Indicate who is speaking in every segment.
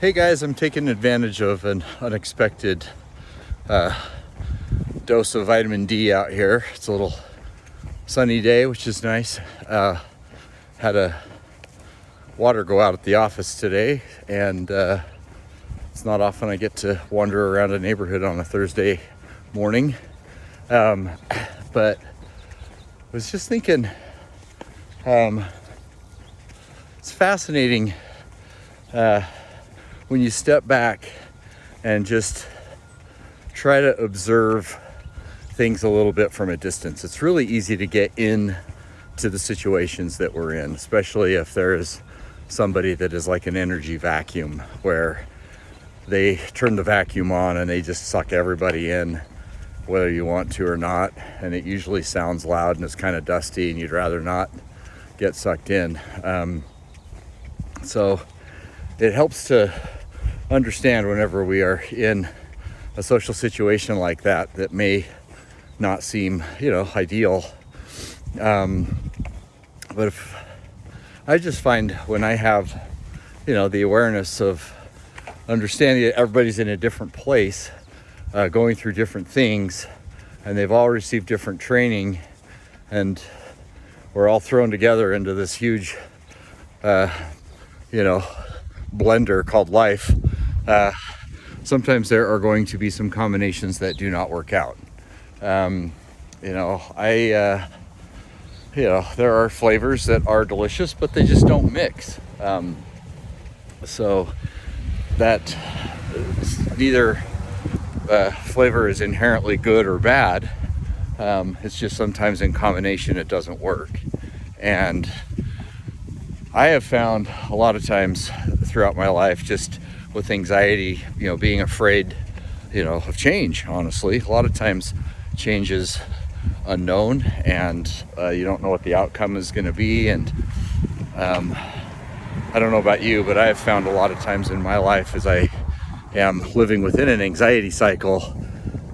Speaker 1: Hey guys, I'm taking advantage of an unexpected dose of vitamin D out here. It's a little sunny day, which is nice. Had a water go out at the office today, and it's not often I get to wander around a neighborhood on a Thursday morning. But I was just thinking, it's fascinating when you step back and just try to observe things a little bit from a distance. It's really easy to get in to the situations that we're in, especially if there is somebody that is like an energy vacuum where they turn the vacuum on and they just suck everybody in, whether you want to or not. And it usually sounds loud and it's kind of dusty and you'd rather not get sucked in. So it helps to understand whenever we are in a social situation like that that may not seem, ideal. But if I just find when I have, the awareness of understanding that everybody's in a different place, going through different things, and they've all received different training, and we're all thrown together into this huge, blender called life. Sometimes there are going to be some combinations that do not work out. There are flavors that are delicious, but they just don't mix. So that neither flavor is inherently good or bad. It's just sometimes in combination it doesn't work. And I have found a lot of times throughout my life, just with anxiety, being afraid, of change, honestly. A lot of times change is unknown and you don't know what the outcome is going to be. And I don't know about you, but I have found a lot of times in my life as I am living within an anxiety cycle,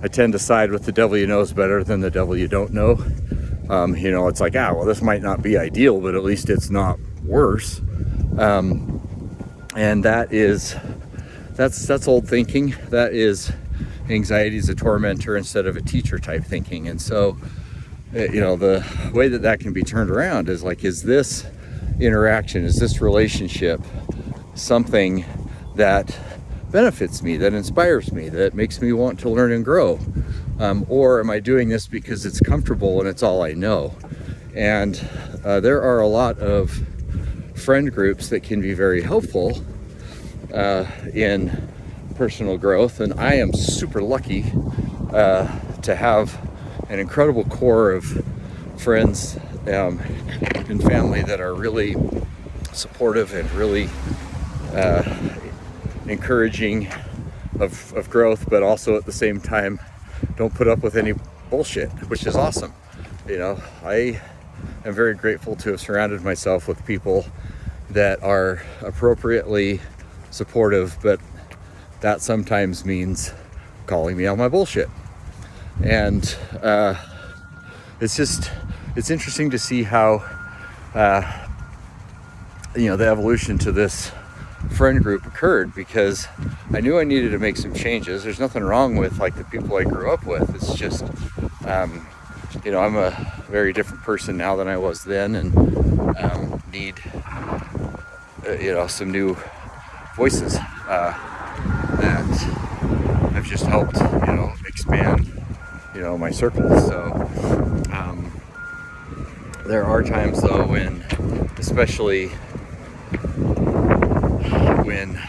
Speaker 1: I tend to side with the devil you know is better than the devil you don't know. It's like, this might not be ideal, but at least it's not worse. And that's old thinking. That is anxiety is a tormentor instead of a teacher type thinking. And so, the way that can be turned around is like, is this interaction, is this relationship something that benefits me, that inspires me, that makes me want to learn and grow? Or am I doing this because it's comfortable and it's all I know? And there are a lot of friend groups that can be very helpful in personal growth, and I am super lucky to have an incredible core of friends and family that are really supportive and really encouraging of growth, but also at the same time don't put up with any bullshit, which is awesome. I am very grateful to have surrounded myself with people that are appropriately supportive, but that sometimes means calling me on my bullshit. And it's interesting to see how the evolution to this friend group occurred, because I knew I needed to make some changes. There's nothing wrong with like the people I grew up with. It's just I'm a very different person now than I was then, and need some new voices that have just helped expand my circles. So there are times though when, especially when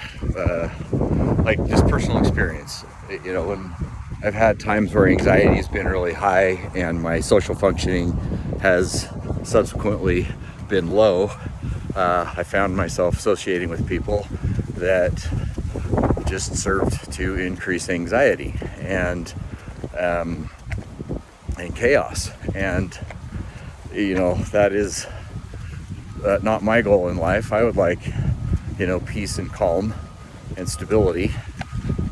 Speaker 1: like just personal experience, when I've had times where anxiety has been really high and my social functioning has subsequently been low, I found myself associating with people that just served to increase anxiety and chaos. And that is not my goal in life. I would like peace and calm and stability,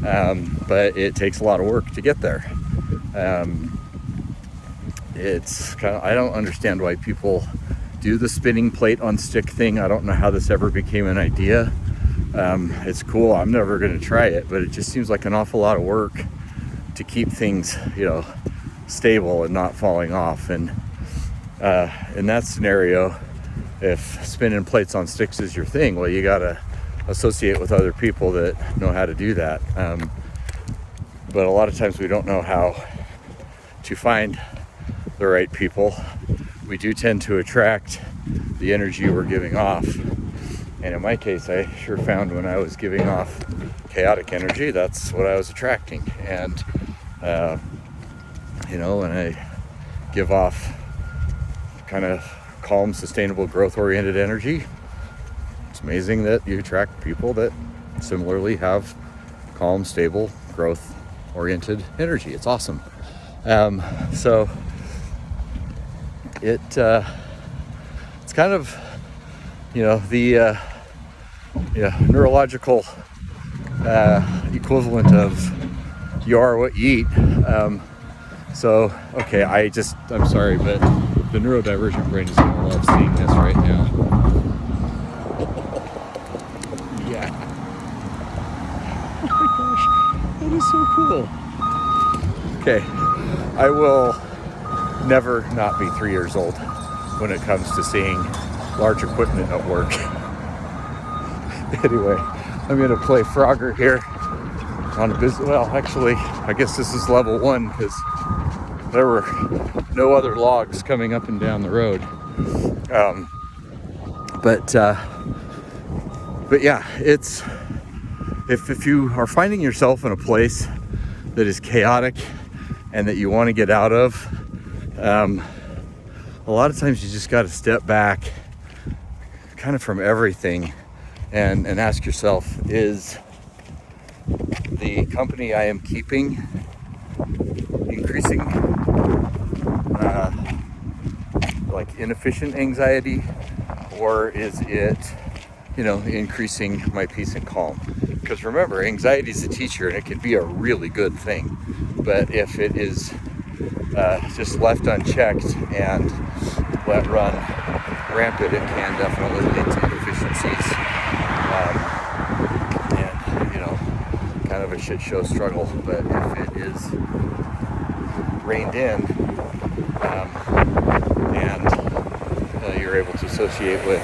Speaker 1: but it takes a lot of work to get there. It's kind of, I don't understand why people do the spinning plate on stick thing. I don't know how this ever became an idea. It's cool. I'm never going to try it, but it just seems like an awful lot of work to keep things, stable and not falling off. And in that scenario, if spinning plates on sticks is your thing, well, you got to associate with other people that know how to do that. But a lot of times we don't know how to find the right people. We do tend to attract the energy we're giving off. And in my case, I sure found when I was giving off chaotic energy, that's what I was attracting. And, when I give off kind of calm, sustainable, growth-oriented energy, it's amazing that you attract people that similarly have calm, stable, growth-oriented energy. It's awesome. So it's kind of, the neurological equivalent of you are what you eat. I'm sorry, but the neurodivergent brain is going to love seeing this right now. Yeah. Oh my gosh, that is so cool. Okay, I will never not be 3 years old when it comes to seeing large equipment at work. Anyway, I'm going to play Frogger here on a business. Well, actually, I guess this is level 1 because there were no other logs coming up and down the road. But yeah, it's if you are finding yourself in a place that is chaotic and that you want to get out of, a lot of times you just got to step back kind of from everything and ask yourself, is the company I am keeping increasing like inefficient anxiety, or is it increasing my peace and calm? Because remember, anxiety is a teacher and it can be a really good thing, but if it is just left unchecked and let run rampant, it can definitely lead to inefficiencies and kind of a shit show struggle. But if it is reined in and you're able to associate with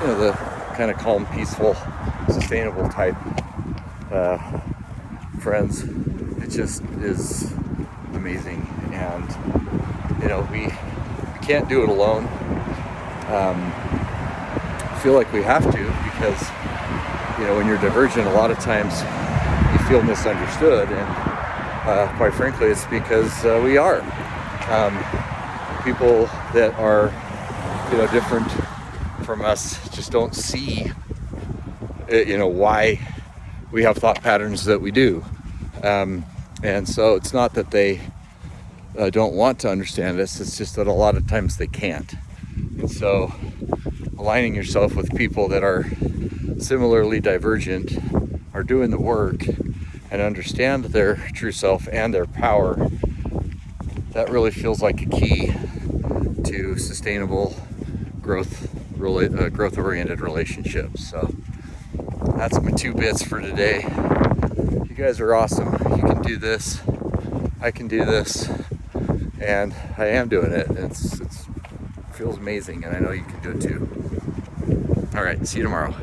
Speaker 1: the kind of calm, peaceful, sustainable type friends, it just is amazing. And we can't do it alone. I feel like we have to, because when you're divergent, a lot of times you feel misunderstood, and quite frankly, it's because we are. People that are different from us just don't see why we have thought patterns that we do, and so it's not that they don't want to understand us, it's just that a lot of times they can't. And so aligning yourself with people that are similarly divergent, are doing the work and understand their true self and their power, that really feels like a key to sustainable growth-oriented relationships. So that's my 2 bits for today. You guys are awesome. You can do this. I can do this, and I am doing it. It feels amazing, and I know you can do it too. All right, see you tomorrow.